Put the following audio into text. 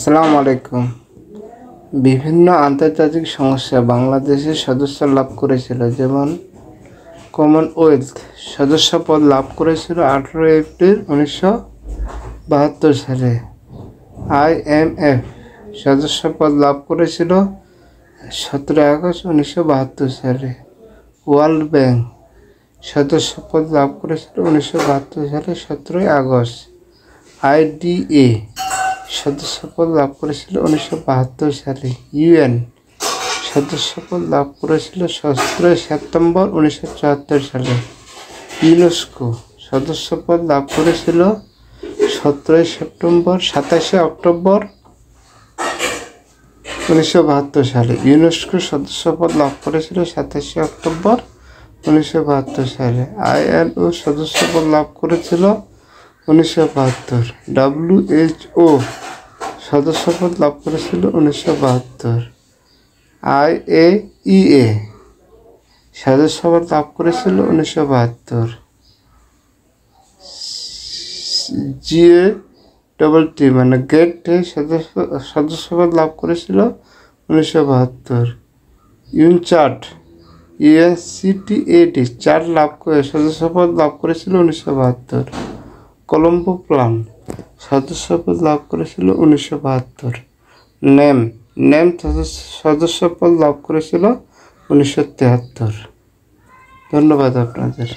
আসসালামু আলাইকুম। বিভিন্ন আন্তর্জাতিক সংস্থা বাংলাদেশের সদস্য লাভ করেছিল, যেমন কমনওয়েলথ সদস্যপদ লাভ করেছিল 18 এপ্রিল 1972 সালে। IMF সদস্যপদ লাভ করেছিল 17 আগস্ট 1972 সালে। ওয়ার্ল্ড ব্যাংক সদস্যপদ লাভ করেছিল 1972 সালে 17 আগস্ট। IDA সদস্যপদ লাভ করেছিল 1972 সালে। UN সদস্যপদ লাভ করেছিল 17 সেপ্টেম্বর 1974 সালে। ইউনেস্কো সদস্যপদ লাভ করেছিল 27 অক্টোবর 1972 সালে। ইউনেস্কো সদস্যপদ লাভ করেছিল 27 অক্টোবর 1972 সালে। ILO সদস্যপদ লাভ করেছিল 1972। WHO সদস্যপদ লাভ করেছিল 1972। IAEA সদস্যপদ লাভ করেছিল 1972। GATT মানে গেট সদস্যপদ লাভ করেছিল 1972। UNCTAD চার্ট সদস্যপদ লাভ করেছিল 1972। কলম্বো প্ল্যান সদস্যপদ লাভ করেছিল 1972। নেম সদস্যপদ লাভ করেছিল 1973। ধন্যবাদ আপনাদের।